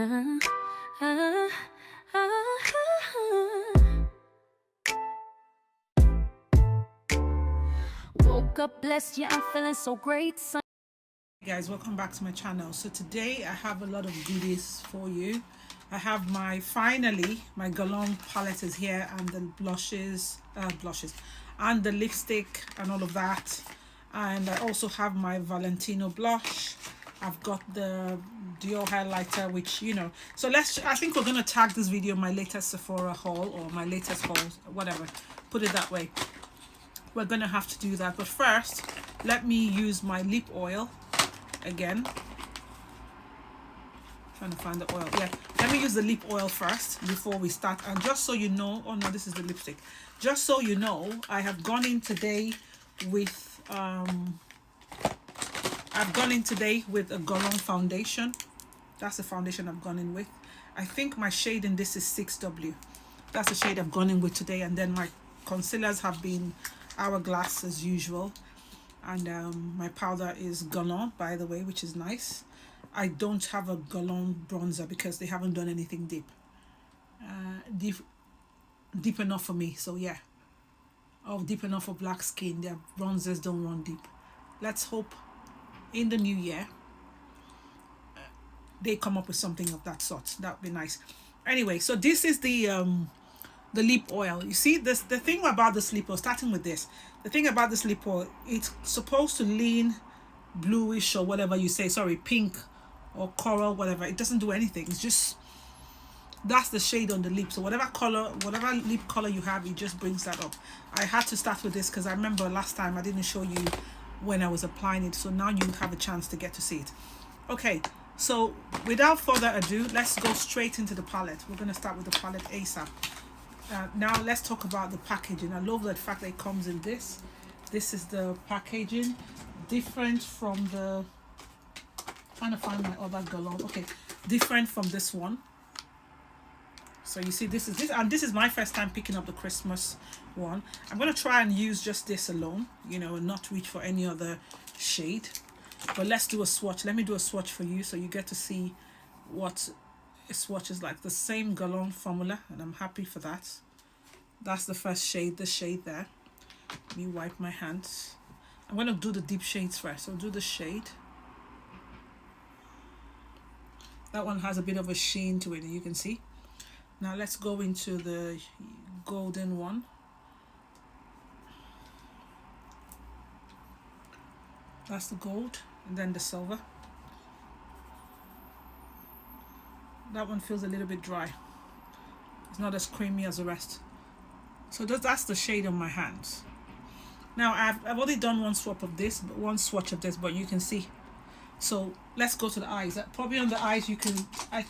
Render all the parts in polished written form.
Woke up blessed, yeah, I'm feeling so great. Hey guys, welcome back to my channel. So today I have a lot of goodies for you. I have finally my Guerlain palette is here, and the blushes and the lipstick and all of that. And I also have my Valentino blush. I've got the Dior highlighter, which, you know, so I think we're gonna tag this video my latest Sephora haul, or my latest haul, whatever, put it that way. We're gonna have to do that, but first let me use my lip oil again. Trying to find the oil. Yeah, let me use the lip oil first before we start. And just so you know, oh no, this is the lipstick. Just so you know, I have gone in today with I've gone in today with a Guerlain foundation. That's the foundation I've gone in with. I think my shade in this is 6W. That's the shade I've gone in with today. And then my concealers have been Hourglass as usual. And my powder is Guerlain, by the way, which is nice. I don't have a Guerlain bronzer because they haven't done anything deep enough for me. So yeah, deep enough for black skin. Their bronzers don't run deep. Let's hope in the new year they come up with something of that sort. That would be nice. Anyway, so this is the lip oil. You see, the thing about this lip oil, starting with this, the thing about this lip oil, it's supposed to lean bluish or whatever you say, sorry, pink or coral, whatever. It doesn't do anything. It's just, that's the shade on the lip. So whatever color, whatever lip color you have, it just brings that up. I had to start with this because I remember last time I didn't show you when I was applying it, so now you have a chance to get to see it. Okay, so without further ado, let's go straight into the palette. We're going to start with the palette ASAP. Now let's talk about the packaging. I love the fact that it comes in this. This is the packaging, different from the, trying to find my other Guerlain. Okay, different from this one. So you see, this is my first time picking up the Christmas one. I'm going to try and use just this alone, you know, and not reach for any other shade. But let's do a swatch. Let me do a swatch for you so you get to see what a swatch is like. The same Guerlain formula, and I'm happy for that. That's the first shade, the shade there. Let me wipe my hands. I'm going to do the deep shades first. So I'll do the shade. That one has a bit of a sheen to it, and you can see. Now let's go into the golden one. That's the gold, and then the silver. That one feels a little bit dry. It's not as creamy as the rest. So that's the shade on my hands. Now I've already done one swatch of this, but you can see. So let's go to the eyes. Probably on the eyes you can, I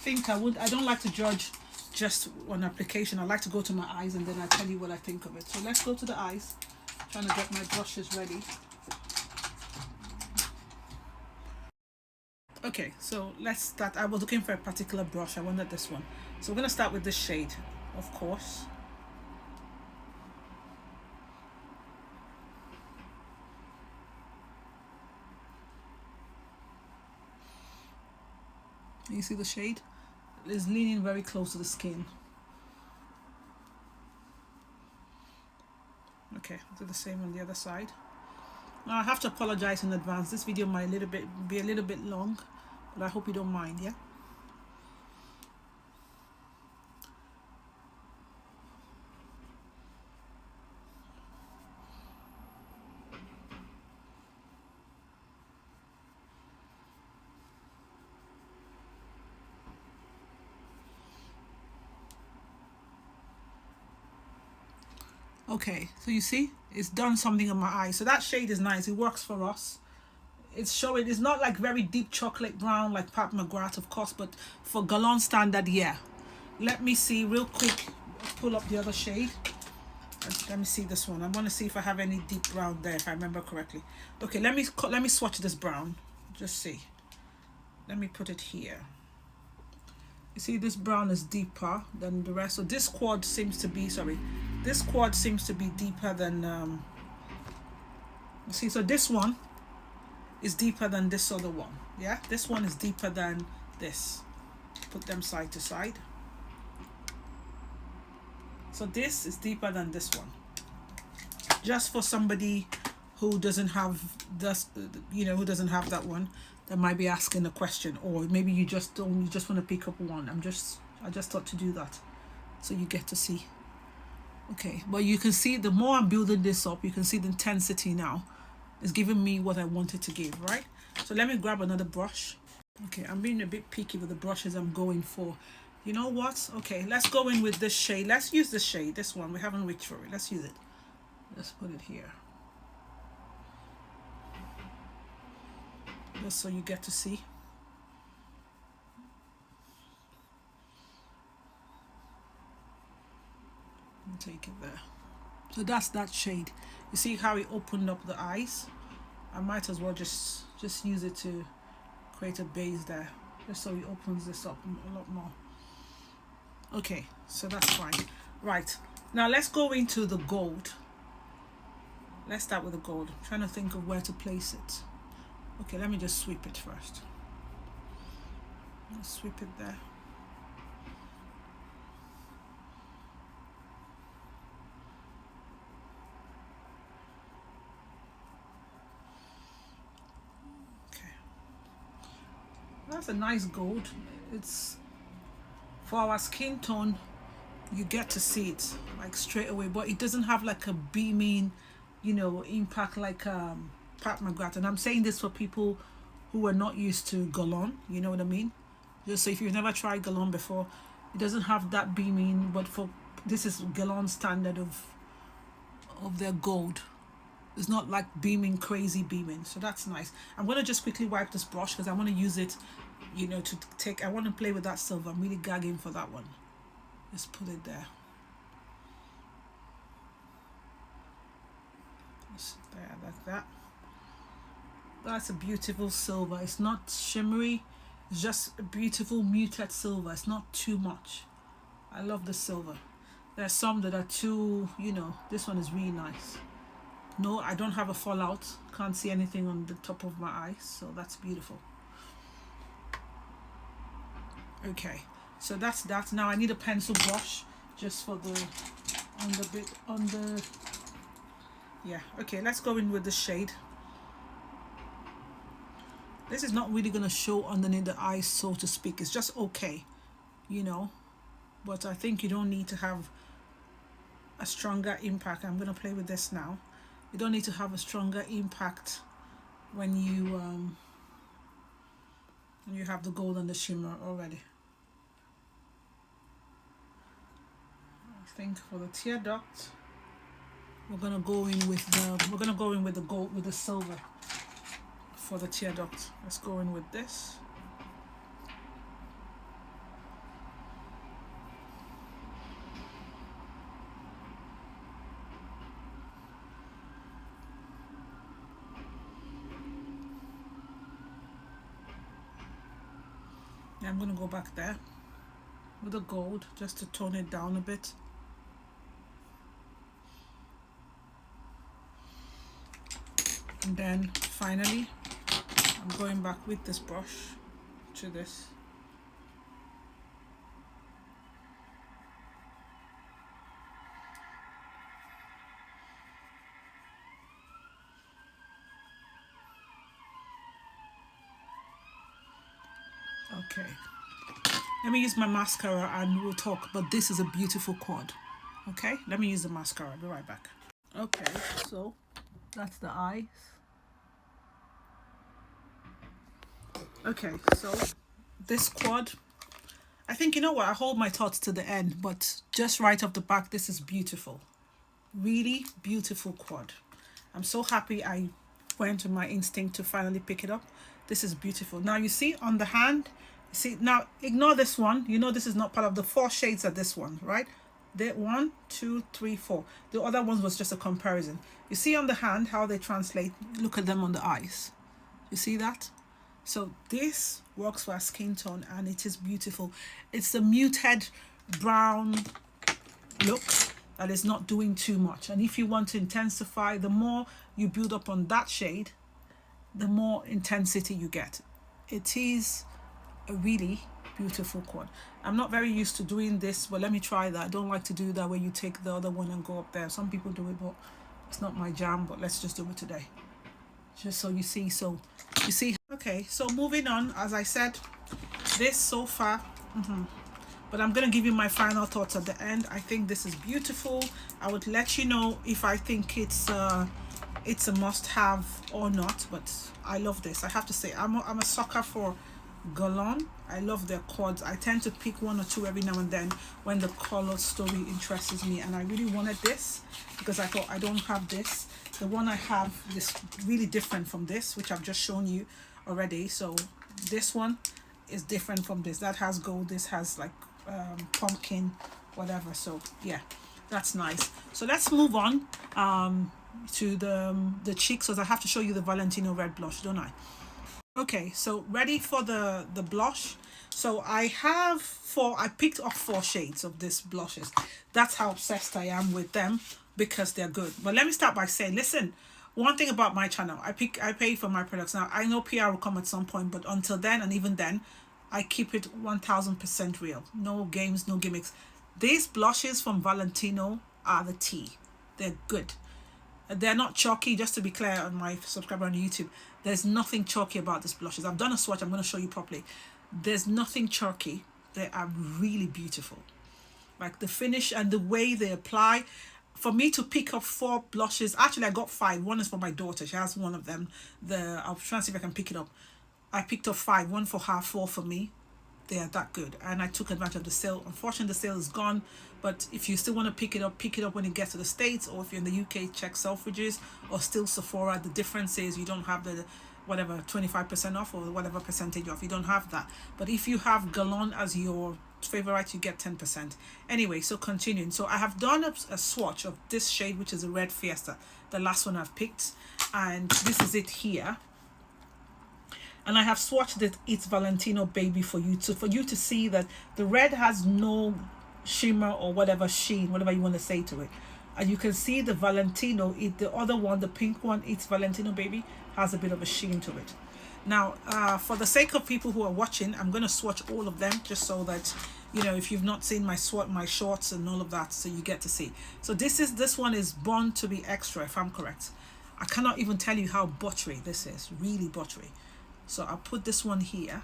don't like to judge just one application. I like to go to my eyes and then I tell you what I think of it. So let's go to the eyes. I'm trying to get my brushes ready. Okay, so let's start. I was looking for a particular brush. I wanted this one. So we're going to start with this shade, of course. You see the shade? It's leaning very close to the skin. Okay, do the same on the other side. Now I have to apologize in advance. This video might be a little bit long, but I hope you don't mind, yeah? Okay, so you see, it's done something on my eye. So that shade is nice. It works for us. It's showing, it's not like very deep chocolate brown like Pat McGrath, of course, but for Guerlain standard, yeah. Let me see real quick, pull up the other shade. Let me see this one. I want to see if I have any deep brown there, if I remember correctly. Okay, let me swatch this brown. Just see. Let me put it here. You see, this brown is deeper than the rest. So this quad seems to be, this quad seems to be deeper than, you see, so this one is deeper than this other one. Yeah, this one is deeper than this. put them side to side. So this is deeper than this one. Just for somebody who doesn't have this, who doesn't have that one, that might be asking a question, or maybe you just want to pick up one. I just thought to do that, so you get to see. Okay, but you can see the more I'm building this up, you can see the intensity now is giving me what I wanted to give, right? So let me grab another brush. Okay, I'm being a bit picky with the brushes I'm going for. You know what? Okay, let's go in with this shade. Let's use this shade, this one. We haven't reached for it. Let's use it. Let's put it here. Just so you get to see. Take it there. So that's that shade. You see how it opened up the eyes? I might as well just use it to create a base there, just so it opens this up a lot more. Okay, so that's fine. Right, now let's go into the gold. Let's start with the gold. I'm trying to think of where to place it. Okay, let me just sweep it first. Let's sweep it there. Okay, that's a nice gold. It's for our skin tone. You get to see it like straight away, but it doesn't have like a beaming, impact like Pat McGrath. And I'm saying this for people who are not used to Guerlain, you know what I mean? Just so if you've never tried Guerlain before, it doesn't have that beaming, but this is Guerlain's standard of their gold. It's not like beaming, crazy beaming. So that's nice. I'm going to just quickly wipe this brush because I want to use it, I want to play with that silver. I'm really gagging for that one. Just put it there. Just there, like that. That's a beautiful silver. It's not shimmery. It's just a beautiful muted silver. It's not too much. I love the silver. There's some that are too, this one is really nice. No, I don't have a fallout. Can't see anything on the top of my eyes, so that's beautiful. Okay, so that's that. Now I need a pencil brush just for yeah. Okay, let's go in with the shade. This is not really going to show underneath the eyes, so to speak. It's just okay, but I think you don't need to have a stronger impact. I'm going to play with this now. You don't need to have a stronger impact when you have the gold and the shimmer already. I think for the tear duct, we're gonna go in with the gold, with the silver for the tear duct. Let's go in with this. Yeah, I'm gonna go back there with the gold just to tone it down a bit. And then finally, I'm going back with this brush to this. Okay. Let me use my mascara and we'll talk, but this is a beautiful quad. Okay, let me use the mascara. I'll be right back. Okay, so that's the eyes. Okay, so this quad, I think, I hold my thoughts to the end, but just right off the back, this is beautiful. Really beautiful quad. I'm so happy I went to my instinct to finally pick it up. This is beautiful. Now you see on the hand, now ignore this one. This is not part of the 4 shades of this one, right? The 1, 2, 3, 4. The other ones was just a comparison. You see on the hand how they translate. Look at them on the eyes. You see that? So this works for our skin tone and it is beautiful. It's a muted brown look that is not doing too much. And if you want to intensify, the more you build up on that shade, the more intensity you get. It is a really beautiful quad. I'm not very used to doing this, but let me try that. I don't like to do that where you take the other one and go up there. Some people do it, but it's not my jam. But let's just do it today, just so you see. So you see. Okay, so moving on, as I said, this so far, but I'm gonna give you my final thoughts at the end. I think this is beautiful. I would let you know if I think it's a must-have or not, but I love this. I have to say, I'm a sucker for Guerlain. I love their quads. I tend to pick one or two every now and then when the color story interests me, and I really wanted this because I thought I don't have this. The one I have is really different from this, which I've just shown you already. So this one is different from this. That has gold, this has like pumpkin, whatever. So yeah, that's nice. So let's move on to the cheeks, because I have to show you the Valentino red blush, don't I? Okay, so ready for the blush. So I picked up 4 shades of this blushes. That's how obsessed I am with them, because they're good. But let me start by saying, listen, one thing about my channel, I pay for my products. Now I know PR will come at some point, but until then, and even then, I keep it 1000% real. No games, no gimmicks. These blushes from Valentino are the tea. They're good. They're not chalky, just to be clear on my subscriber on YouTube. There's nothing chalky about these blushes. I've done a swatch, I'm going to show you properly. There's nothing chalky. They are really beautiful. Like the finish and the way they apply. For me to pick up 4 blushes, actually I got 5. One is for my daughter. She has one of them. I'll try and see if I can pick it up. I picked up 5, 1 for her, 4 for me. They are that good, and I took advantage of the sale. Unfortunately, the sale is gone, but if you still want to pick it up when it gets to the States, or if you're in the UK, check Selfridges or still Sephora. The difference is you don't have the whatever 25% off or whatever percentage off. You don't have that. But if you have Guerlain as your favorite, you get 10%. Anyway, so continuing. So I have done a swatch of this shade, which is a red Fiesta, the last one I've picked, and this is it here. And I have swatched it's Valentino baby for you to see that the red has no shimmer or whatever sheen, whatever you want to say to it. And you can see the Valentino, the other one, the pink one, it's Valentino baby, has a bit of a sheen to it. Now, for the sake of people who are watching, I'm going to swatch all of them just so that, you know, if you've not seen my shorts and all of that, so you get to see. So this one is Born to be Extra, if I'm correct. I cannot even tell you how buttery this is, really buttery. So I'll put this one here.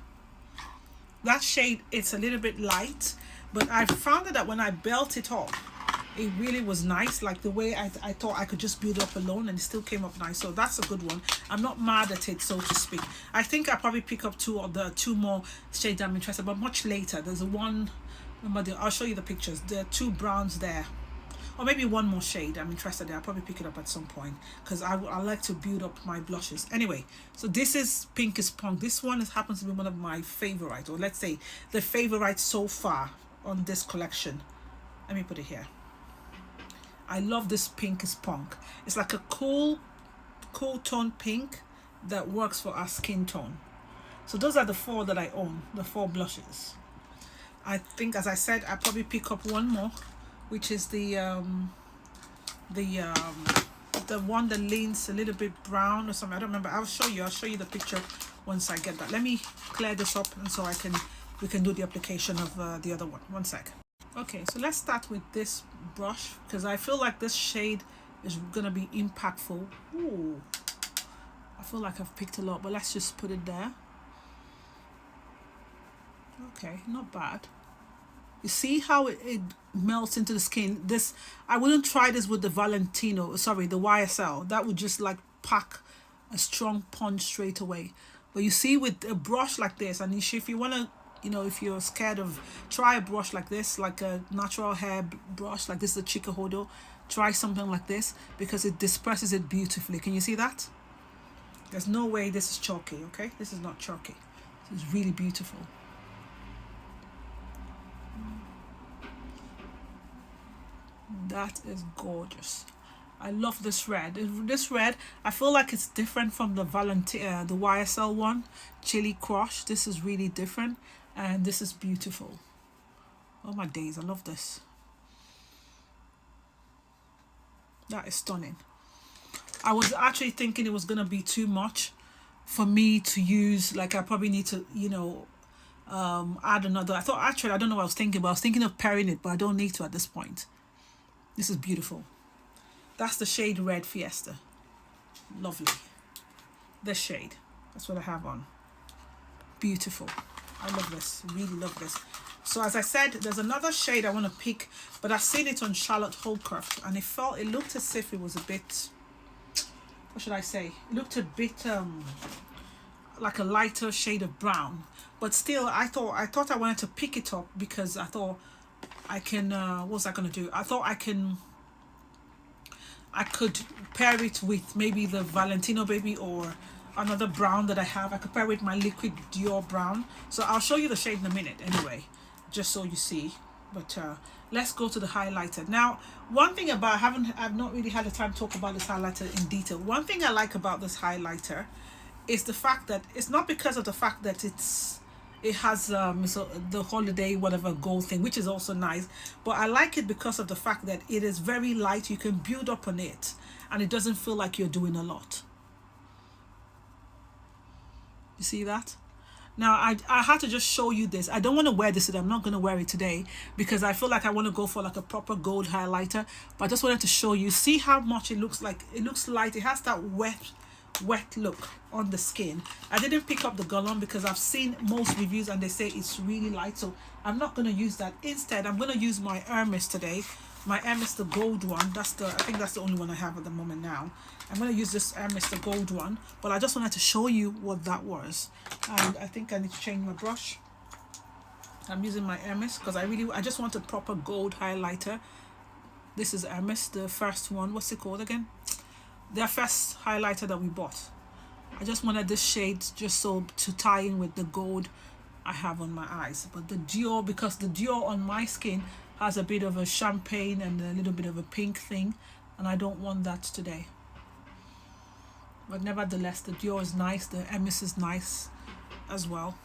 That shade, it's a little bit light, but I found that when I belt it up, it really was nice. Like the way I thought I could just build up alone, and it still came up nice. So that's a good one. I'm not mad at it, so to speak. I think I'll probably pick up 2 more shades I'm interested, but much later. There's one, remember, I'll show you the pictures. There are 2 browns there. Or maybe 1 more shade I'm interested in. I'll probably pick it up at some point, because I like to build up my blushes. Anyway, so this is Pink is Punk. This one happens to be one of my favorites, or let's say the favorite so far on this collection. Let me put it here. I love this Pink is Punk. It's like a cool tone pink that works for our skin tone. So those are the 4 that I own, the 4 blushes. I think, as I said, I'll probably pick up 1 more, which is the one that leans a little bit brown or something. I don't remember. I'll show you the picture once I get that. Let me clear this up, and so we can do the application of the other one. One sec. Okay, so let's start with this brush, because I feel like this shade is gonna be impactful. Ooh, I feel like I've picked a lot, but let's just put it there. Okay, not bad. You see how it melts into the skin. This, I wouldn't try this with the Valentino, sorry, the YSL. That would just like pack a strong punch straight away. But you see, with a brush like this, and if you want to, you know, if you're scared of, try a brush like this, like a natural hair brush, like this is a Chikuhodo. Try something like this, because it disperses it beautifully. Can you see that? There's no way this is chalky, okay? This is not chalky. It's really beautiful. That is gorgeous. I love this red. This red, I feel like it's different from the the YSL one, Chili Crush. This is really different, and this is beautiful. Oh my days, I love this. That is stunning. I was actually thinking it was gonna be too much for me to use. Like I probably need to, you know, add another. I thought, actually, I don't know what I was thinking, but I was thinking of pairing it, but I don't need to at this point. This is beautiful. That's the shade Red Fiesta. Lovely. This shade, that's what I have on. Beautiful. I love this, really love this. So as I said, there's another shade I want to pick, but I've seen it on Charlotte Holcroft, and it looked as if it was a bit, what should I say, it looked a bit like a lighter shade of brown, but still I thought I wanted to pick it up because I thought I can what was I going to do? I thought I could pair it with maybe the Valentino Baby or another brown that I have. I could pair it with my liquid Dior brown. So I'll show you the shade in a minute anyway, just so you see. But let's go to the highlighter. Now, one thing about, I've not really had the time to talk about this highlighter in detail. One thing I like about this highlighter is the fact that it's not because of the fact that it has so the holiday whatever gold thing, which is also nice, but I like it because of the fact that it is very light. You can build up on it and it doesn't feel like you're doing a lot. You see that? Now I had to just show you this. I don't want to wear this today. I'm not going to wear it today because I feel like I want to go for like a proper gold highlighter, but I just wanted to show you. See how much it looks like. It looks light. It has that wet look on the skin. I didn't pick up the Guerlain because I've seen most reviews and they say it's really light, so I'm not going to use that. Instead, I'm going to use my Hermes today. My Hermes, the gold one. I think that's the only one I have at the moment now. I'm going to use this Hermes, the gold one, but I just wanted to show you what that was. And I think I need to change my brush. I'm using my Hermes because I just want a proper gold highlighter. This is Hermes, the first one. What's it called again? Their first highlighter that we bought. I just wanted this shade just so to tie in with the gold I have on my eyes. But the Dior, because the Dior on my skin has a bit of a champagne and a little bit of a pink thing, and I don't want that today. But nevertheless, the Dior is nice. The Hermes is nice as well.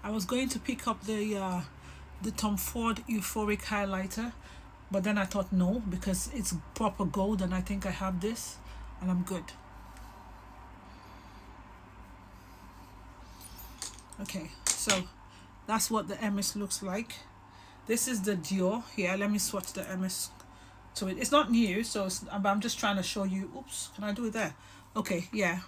I was going to pick up the Tom Ford Euphoric highlighter, but then I thought no, because it's proper gold and I think I have this and I'm good. Okay, so that's what the Hermes looks like. This is the Dior here. Let me swatch the Hermes to it. It's not new, so I'm just trying to show you. Oops, can I do it there? Okay, yeah,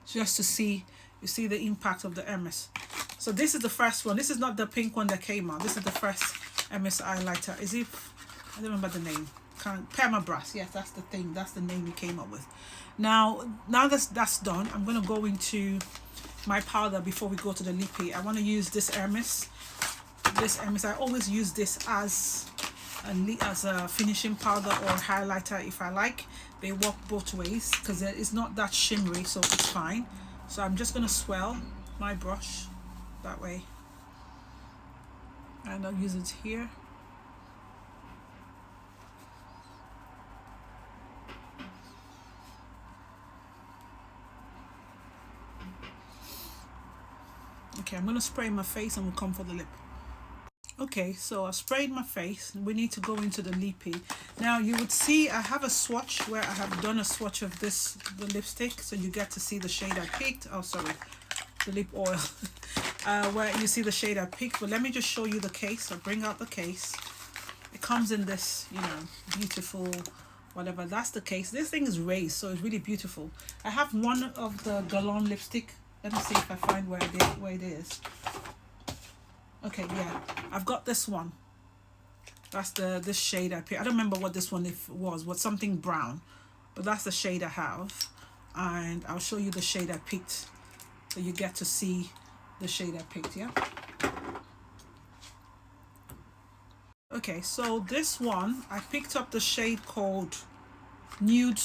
just to see, you see the impact of the Hermes. So this is the first one. This is not the pink one that came out. This is the first Hermes highlighter. Is it? I don't remember the name. Permabras. Yes, that's the thing. That's the name we came up with. Now that's done, I'm going to go into my powder before we go to the lippy. I want to use this Hermes. This Hermes. I always use this as a finishing powder or highlighter if I like. They work both ways because it's not that shimmery, so it's fine. So I'm just going to swell my brush that way, and I'll use it here. Okay, I'm going to spray my face and we'll come for the lip. Okay, so I sprayed my face. We need to go into the lippy. Now you would see I have a swatch where I have done a swatch of the lipstick, so you get to see the shade I picked. Oh, sorry, the lip oil. Where you see the shade I picked. But let me just show you the case. I'll bring out the case. It comes in this, you know, beautiful, whatever. That's the case. This thing is raised, so it's really beautiful. I have one of the Guerlain lipstick. Let me see if I find where it is. Okay, yeah, I've got this one. That's this shade I picked. I don't remember what this one was something brown, but that's the shade I have, and I'll show you the shade I picked, so you get to see the shade I picked. Yeah. Okay, so this one I picked up the shade called Nude,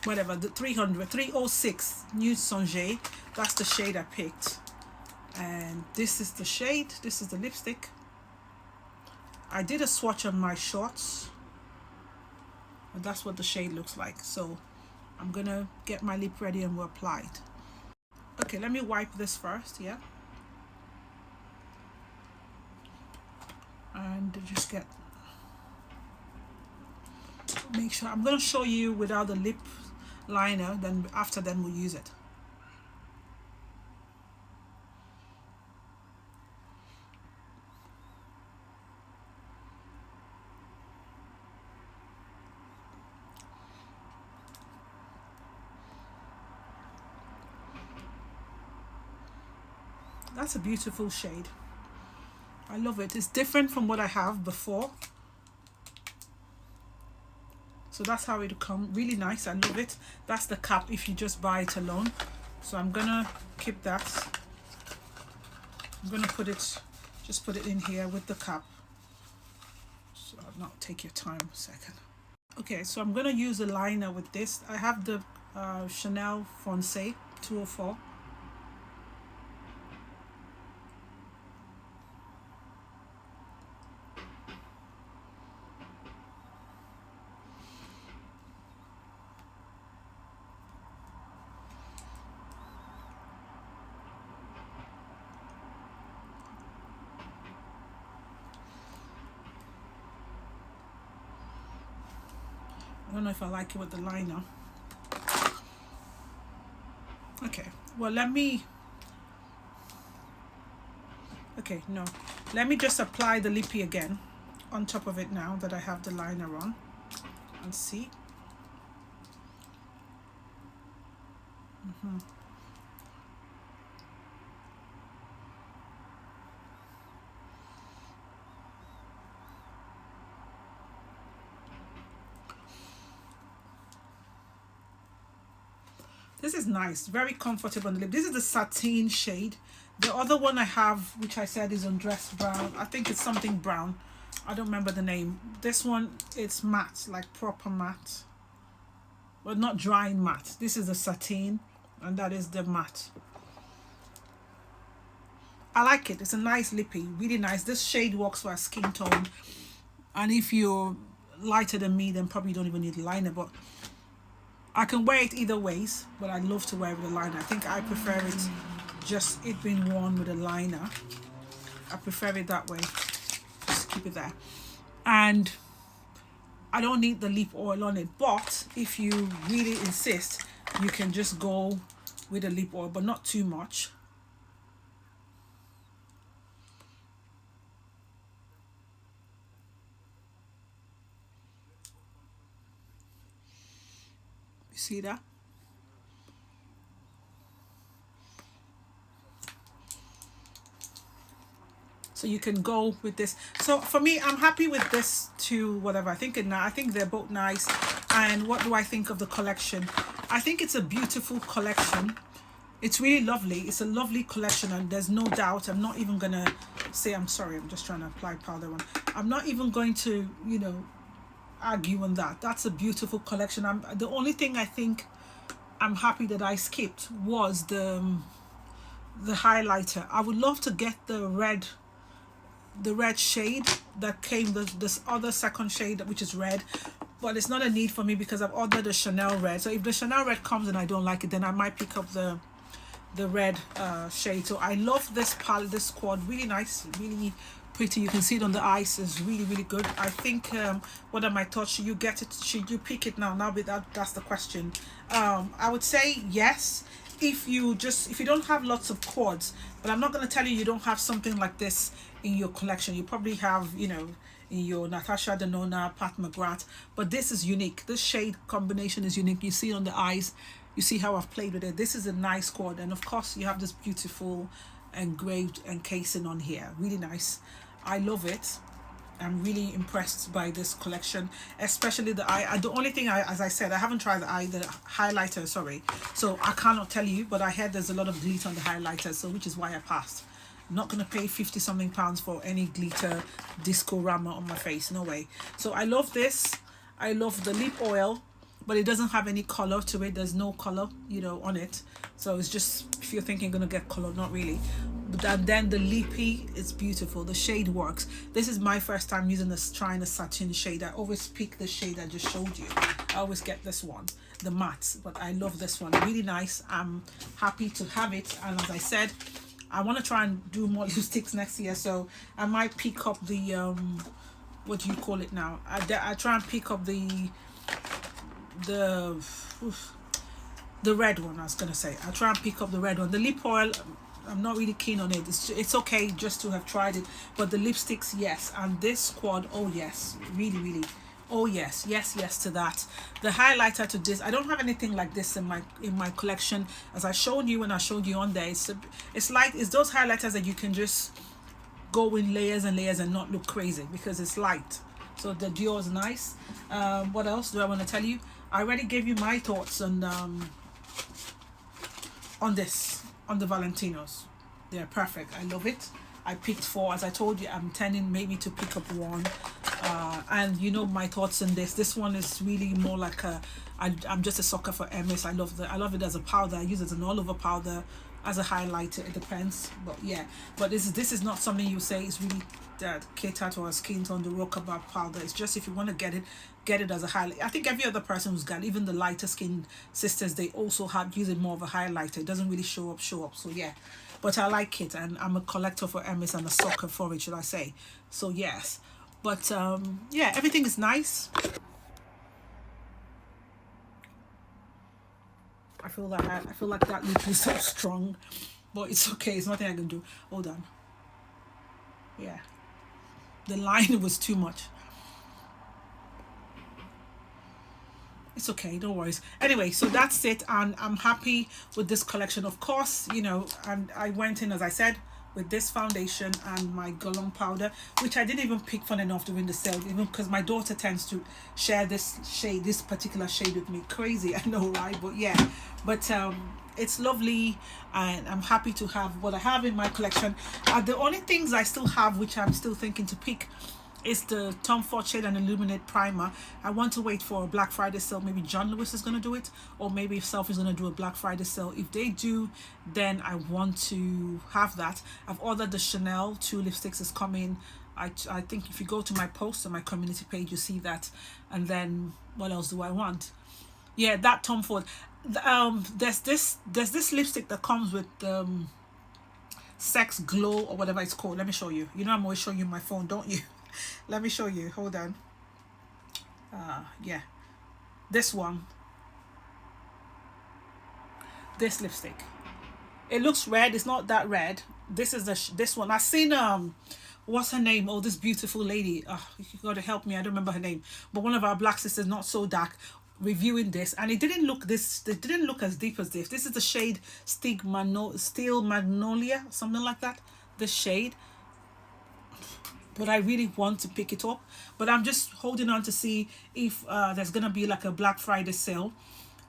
whatever, the 306 Nude Songe. That's the shade I picked. And this is the shade. This is the lipstick. I did a swatch on my shorts, and that's what the shade looks like. So I'm gonna get my lip ready and we'll apply it. Okay, let me wipe this first. Yeah, and just make sure. I'm gonna show you without the lip liner, then we'll use it. That's a beautiful shade. I love it. It's different from what I have before. So that's how it'll come. Really nice. I love it. That's the cap if you just buy it alone. So I'm gonna keep that. I'm gonna put it, just put it in here with the cap. So I'll not take your time a second. Okay, so I'm gonna use a liner with this. I have the Chanel Foncé 204. I don't know if I like it with the liner. Okay, well let me just apply the lippy again on top of it now that I have the liner on, and see. This is nice, very comfortable on the lip. This is the sateen shade. The other one I have, which I said is undressed brown, I think it's something brown, I don't remember the name. This one, it's matte, like proper matte, but not drying matte. This is the sateen, and that is the matte. I like it. It's a nice lippy, really nice. This shade works for a skin tone, and if you're lighter than me, then probably you don't even need a liner, but I can wear it either ways, but I love to wear it with a liner. I think I prefer it just it being worn with a liner. I prefer it that way. Just keep it there. And I don't need the lip oil on it, but if you really insist, you can just go with a lip oil, but not too much. You see that? So you can go with this. So for me, I'm happy with this too, whatever. I think they're both nice. And what do I think of the collection? I think it's a beautiful collection. It's really lovely. It's a lovely collection, and there's no doubt. I'm not even gonna say, I'm sorry, I'm just trying to apply powder on. I'm not even going to, you know, argue on that. That's a beautiful collection. The only thing I think I'm happy that I skipped was the highlighter. I would love to get the red shade that came, this other second shade which is red, but it's not a need for me because I've ordered the Chanel red. So if the Chanel red comes and I don't like it, then I might pick up the red shade. So I love this palette, this squad. Really nice, really pretty. You can see it on the ice. Is really good. I think what are my thoughts? Should you get it? Should you pick it now? That's the question. I would say yes if you don't have lots of quads, but I'm not going to tell you don't have something like this in your collection. You probably have, you know, in your Natasha Denona, Pat McGrath, but this is unique. This shade combination is unique. You see it on the eyes. You see how I've played with it. This is a nice quad, and of course you have this beautiful engraved encasing on here. Really nice. I love it. I'm really impressed by this collection, especially the eye. The only thing, as I said, I haven't tried the highlighter, sorry, so I cannot tell you, but I heard there's a lot of glitter on the highlighter, so which is why I passed. I'm not going to pay 50 something pounds for any glitter disco-rama on my face, no way. So I love this. I love the lip oil, but it doesn't have any color to it. There's no color, you know, on it. So it's just, if you're thinking you're gonna get color, not really. But then the lippy is beautiful. The shade works. This is my first time using this, trying a satin shade. I always pick the shade I just showed you. I always get this one, the matte, but I love this one. Really nice. I'm happy to have it. And as I said, I want to try and do more lipsticks next year, so I might pick up the what do you call it now? I try and pick up the red one. I was gonna say I try and pick up the red one. The lip oil, I'm not really keen on it. It's okay just to have tried it, but the lipsticks, yes. And this squad, oh yes, really Oh yes, yes, yes to that. The highlighter to this, I don't have anything like this in my collection. As I showed you when I showed you on there, it's like it's those highlighters that you can just go in layers and layers and not look crazy because it's light. So the duo is nice. What else do I want to tell you? I already gave you my thoughts on this, on the Valentinos. They're perfect. I love it. I picked four. As I told you, I'm tending maybe to pick up one. And you know my thoughts on this. This one is really more like I'm just a sucker for MS. I love it as a powder. I use it as an all over powder, as a highlighter. It depends, but yeah. But this is not something you say is really catered to our skin tone. The Rokabar powder. It's just if you want to get it as a highlight. I think every other person who's got, even the lighter skin sisters, they also have use it more of a highlighter. It doesn't really show up. So yeah. But I like it, and I'm a collector for MS and a sucker for it, should I say. So yes. But yeah, everything is nice. I feel like that lip is so strong, but it's okay. It's nothing I can do. Hold on. Yeah, the line was too much. It's okay, don't worry. Anyway, so that's it, and I'm happy with this collection. Of course, you know, and I went in, as I said, with this foundation and my Guerlain powder, which I didn't even pick fun enough during the sale, even because my daughter tends to share this particular shade with me. Crazy, I know, right? But yeah, but it's lovely, and I'm happy to have what I have in my collection. The only things I still have, which I'm still thinking to pick, is the Tom Ford Shade and Illuminate Primer. I want to wait for a Black Friday sale. Maybe John Lewis is going to do it, or maybe Self is going to do a Black Friday sale. If they do, then I want to have that. I've ordered the Chanel 2 lipsticks is coming. I think if you go to my post on my community page, you see that. And then what else do I want? Yeah, that Tom Ford. There's this lipstick that comes with Sex Glow or whatever it's called. Let me show you. You know I'm always showing you my phone, don't you? Let me show you. Hold on. Yeah, this one. This lipstick. It looks red. It's not that red. This is this one. I seen what's her name? Oh, this beautiful lady. You gotta help me. I don't remember her name. But one of our black sisters, not so dark, reviewing this, and it didn't look as deep as this. This is the shade Steel Magnolia, something like that. The shade. But I really want to pick it up. But I'm just holding on to see if there's gonna be like a Black Friday sale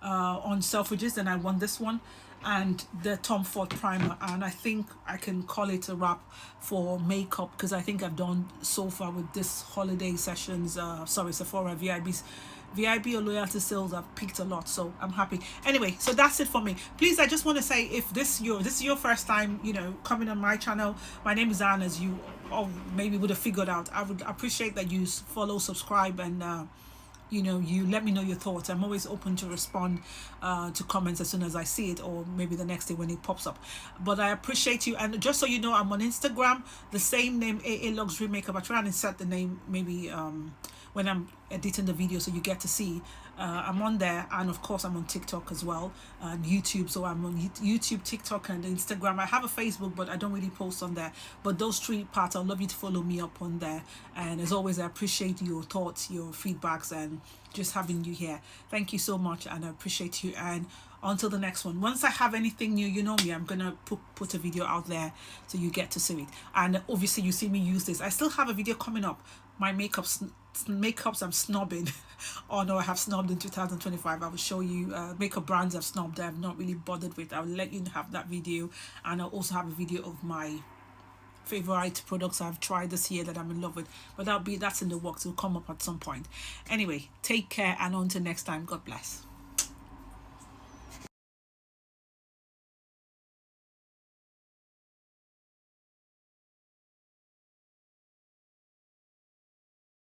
on Selfridges. Then I want this one and the Tom Ford primer, and I think I can call it a wrap for makeup, because I think I've done so far with this holiday sessions. Sorry, Sephora VIB or loyalty sales. I've picked a lot, so I'm happy. Anyway, so that's it for me. Please, I just want to say, if this is your first time, you know, coming on my channel, my name is Anne, as you maybe would have figured out. I would appreciate that you follow, subscribe, and you know, you let me know your thoughts. I'm always open to respond to comments as soon as I see it, or maybe the next day when it pops up. But I appreciate you. And just so you know, I'm on Instagram, the same name, AA Luxury Makeup. I try and insert the name maybe when I'm editing the video, so you get to see. I'm on there, and of course I'm on TikTok as well, and YouTube. So I'm on YouTube, TikTok, and Instagram. I have a Facebook, but I don't really post on there. But those three parts, I'd love you to follow me up on there. And as always, I appreciate your thoughts, your feedbacks, and just having you here. Thank you so much, and I appreciate you. And until the next one, once I have anything new, you know me, I'm gonna put a video out there so you get to see it. And obviously you see me use this. I still have a video coming up, my makeups I'm snobbing. Oh no, I have snobbed in 2025. I will show you makeup brands I've snobbed that I've not really bothered with. I'll let you have that video, and I'll also have a video of my favorite products I've tried this year that I'm in love with. But that's in the works. It'll come up at some point. Anyway, take care, and until next time, God bless.